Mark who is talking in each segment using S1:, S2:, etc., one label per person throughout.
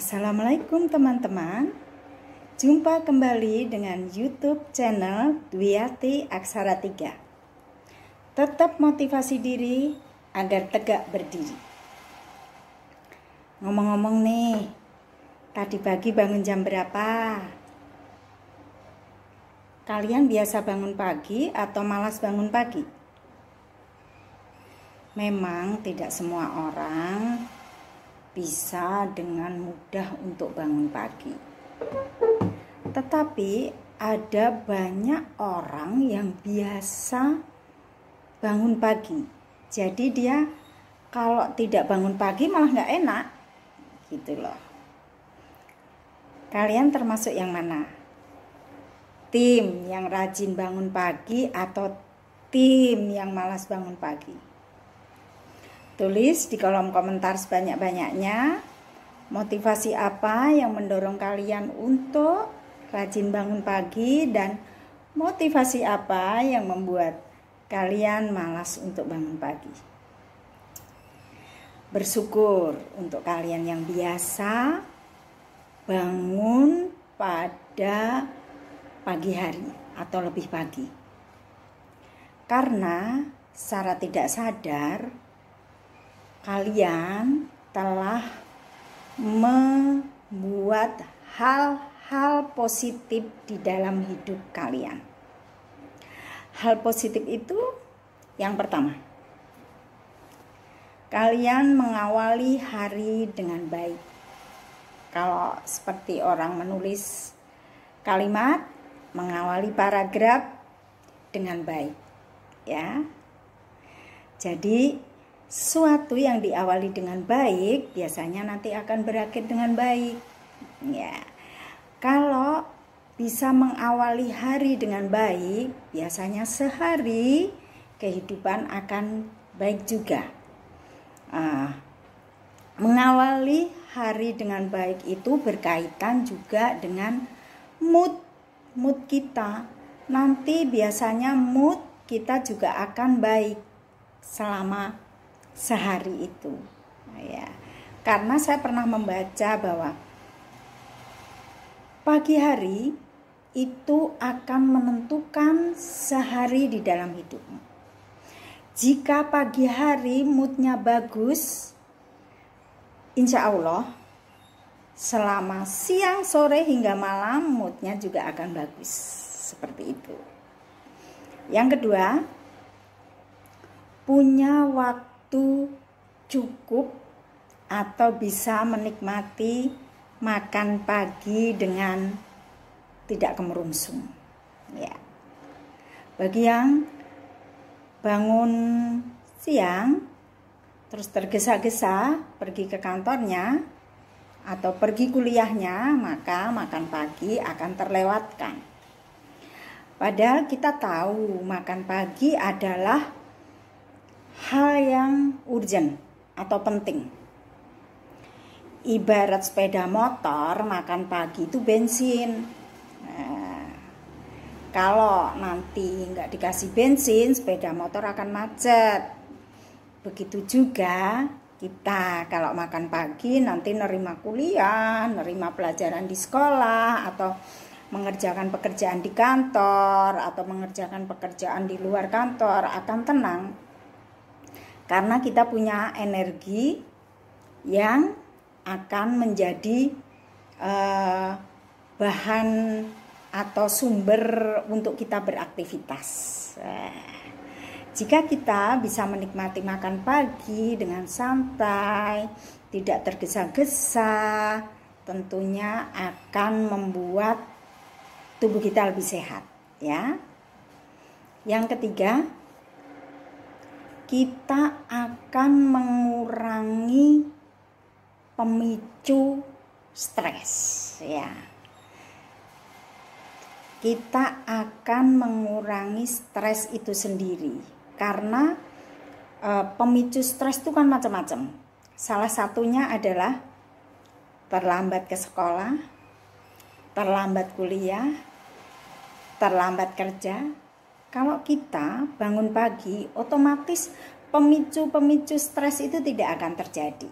S1: Assalamualaikum teman-teman. Jumpa kembali dengan YouTube channel Dwiyati Aksara 3. Tetap motivasi diri agar tegak berdiri. Ngomong-ngomong nih, tadi pagi bangun jam berapa? Kalian biasa bangun pagi atau malas bangun pagi? Memang tidak semua orang bisa dengan mudah untuk bangun pagi. Tetapi ada banyak orang yang biasa bangun pagi. Jadi dia kalau tidak bangun pagi malah nggak enak, gitu loh. Kalian termasuk yang mana? Tim yang rajin bangun pagi atau tim yang malas bangun pagi? Tulis di kolom komentar sebanyak-banyaknya motivasi apa yang mendorong kalian untuk rajin bangun pagi dan motivasi apa yang membuat kalian malas untuk bangun pagi. Bersyukur untuk kalian yang biasa bangun pada pagi hari atau lebih pagi. Karena secara tidak sadar kalian telah membuat hal-hal positif di dalam hidup kalian. Hal positif itu yang pertama, kalian mengawali hari dengan baik. Kalau seperti orang menulis kalimat, mengawali paragraf dengan baik, ya. Jadi sesuatu yang diawali dengan baik biasanya nanti akan berakhir dengan baik. Ya. Kalau bisa mengawali hari dengan baik, biasanya sehari kehidupan akan baik juga. Mengawali hari dengan baik itu berkaitan juga dengan mood kita. Nanti biasanya mood kita juga akan baik selama sehari itu, ya. Karena saya pernah membaca bahwa pagi hari itu akan menentukan sehari di dalam hidupmu. Jika pagi hari moodnya bagus, insya Allah selama siang, sore hingga malam moodnya juga akan bagus, seperti itu. Yang kedua, punya waktu cukup atau bisa menikmati makan pagi dengan tidak kemerungsung, ya. Bagi yang bangun siang terus tergesa-gesa pergi ke kantornya atau pergi kuliahnya, maka makan pagi akan terlewatkan. Padahal kita tahu makan pagi adalah hal yang urgent atau penting. Ibarat sepeda motor, makan pagi itu bensin. Nah, kalau nanti nggak dikasih bensin, sepeda motor akan macet. Begitu juga kita kalau makan pagi nanti nerima kuliah, nerima pelajaran di sekolah, atau mengerjakan pekerjaan di kantor, atau mengerjakan pekerjaan di luar kantor akan tenang. Karena kita punya energi yang akan menjadi bahan atau sumber untuk kita beraktivitas. Jika kita bisa menikmati makan pagi dengan santai, tidak tergesa-gesa, tentunya akan membuat tubuh kita lebih sehat, ya. Yang ketiga, kita akan mengurangi pemicu stres, ya. Kita akan mengurangi stres itu sendiri karena pemicu stres itu kan macam-macam. Salah satunya adalah terlambat ke sekolah, terlambat kuliah, terlambat kerja. Kalau kita bangun pagi, otomatis pemicu-pemicu stres itu tidak akan terjadi.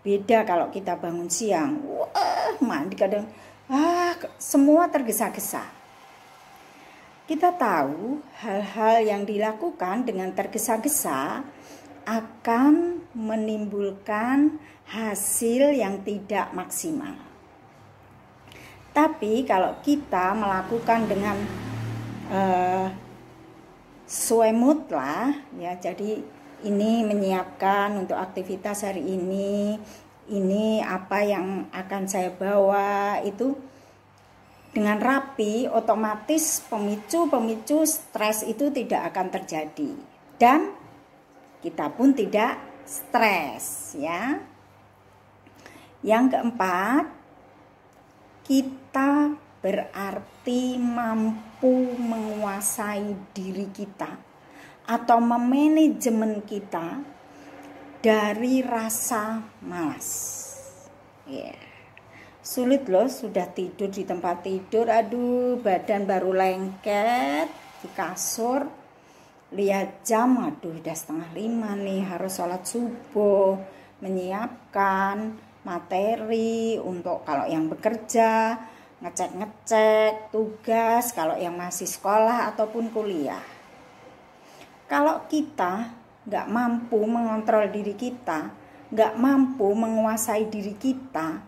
S1: Beda kalau kita bangun siang, wah mandi kadang, semua tergesa-gesa. Kita tahu hal-hal yang dilakukan dengan tergesa-gesa akan menimbulkan hasil yang tidak maksimal. Tapi kalau kita melakukan dengan sesuai mood lah, ya, jadi ini menyiapkan untuk aktivitas hari ini apa yang akan saya bawa, itu dengan rapi, otomatis pemicu stres itu tidak akan terjadi dan kita pun tidak stres, ya. Yang keempat, kita berarti mampu menguasai diri kita atau memanajemen kita dari rasa malas. Sulit loh, sudah tidur di tempat tidur, aduh badan baru lengket di kasur, lihat jam, aduh udah 4:30 nih, harus sholat subuh, menyiapkan materi untuk kalau yang bekerja, ngecek tugas, kalau yang masih sekolah ataupun kuliah. Kalau kita nggak mampu mengontrol diri kita, nggak mampu menguasai diri kita,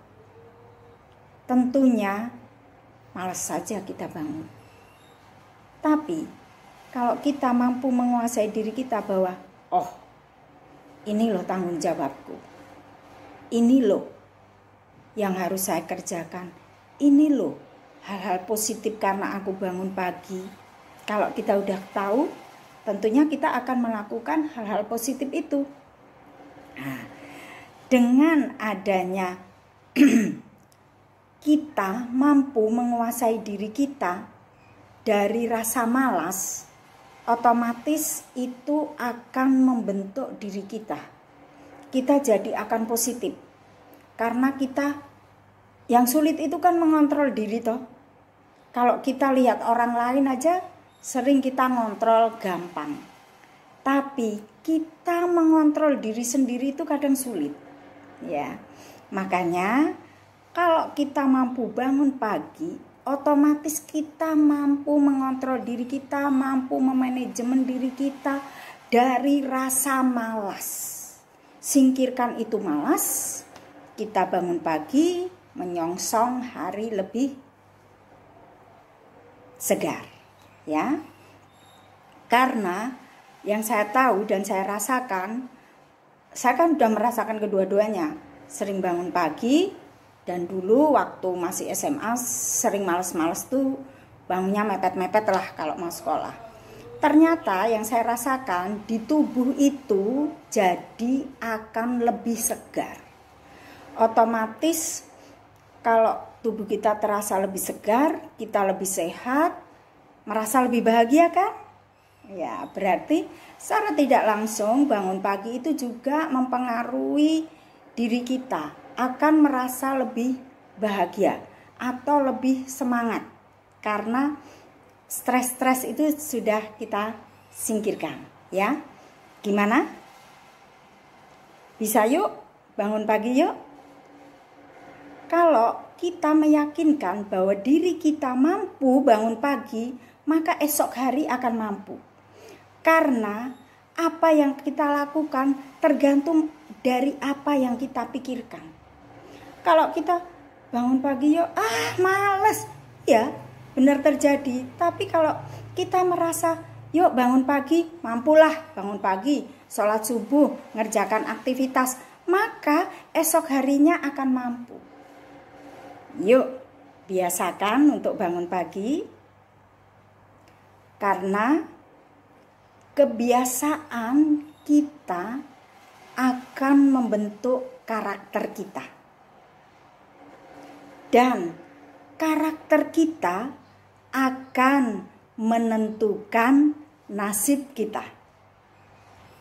S1: tentunya malas saja kita bangun. Tapi kalau kita mampu menguasai diri kita bahwa, oh ini loh tanggung jawabku, ini loh yang harus saya kerjakan, ini loh hal-hal positif karena aku bangun pagi. Kalau kita udah tahu, tentunya kita akan melakukan hal-hal positif itu. Nah, dengan adanya kita mampu menguasai diri kita dari rasa malas, otomatis itu akan membentuk diri kita. Kita jadi akan positif. Karena kita, yang sulit itu kan mengontrol diri toh. Kalau kita lihat orang lain aja, sering kita ngontrol gampang. Tapi kita mengontrol diri sendiri itu kadang sulit. Ya. Makanya kalau kita mampu bangun pagi, otomatis kita mampu mengontrol diri kita, mampu memanajemen diri kita dari rasa malas. Singkirkan itu malas, kita bangun pagi, menyongsong hari lebih segar, ya. Karena yang saya tahu dan saya rasakan, saya kan sudah merasakan kedua-duanya. Sering bangun pagi, dan dulu waktu masih SMA sering males-males tuh, bangunnya mepet-mepet lah kalau mau sekolah. Ternyata yang saya rasakan di tubuh itu jadi akan lebih segar. Otomatis kalau tubuh kita terasa lebih segar, kita lebih sehat, merasa lebih bahagia kan? Ya, berarti secara tidak langsung bangun pagi itu juga mempengaruhi diri kita, akan merasa lebih bahagia atau lebih semangat karena stres-stres itu sudah kita singkirkan, ya. Gimana? Bisa yuk bangun pagi yuk. Kalau kita meyakinkan bahwa diri kita mampu bangun pagi, maka esok hari akan mampu. Karena apa yang kita lakukan tergantung dari apa yang kita pikirkan. Kalau kita bangun pagi yuk, males, ya benar terjadi. Tapi kalau kita merasa yuk bangun pagi, mampulah bangun pagi, sholat subuh, ngerjakan aktivitas, maka esok harinya akan mampu. Yuk biasakan untuk bangun pagi, karena kebiasaan kita akan membentuk karakter kita. Dan karakter kita akan menentukan nasib kita.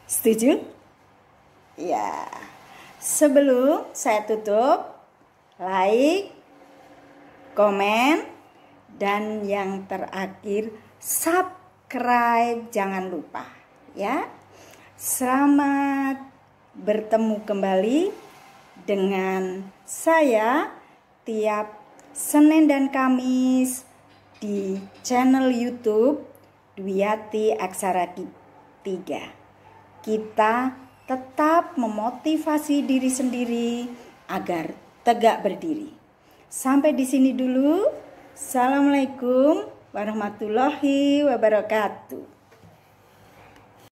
S1: Setuju? Ya. Sebelum saya tutup, like, komen, dan yang terakhir subscribe, jangan lupa, ya. Selamat bertemu kembali dengan saya tiap Senin dan Kamis di channel YouTube Dwiyati Aksara 3. Kita tetap memotivasi diri sendiri agar tegak berdiri. Sampai di sini dulu. Assalamualaikum warahmatullahi wabarakatuh.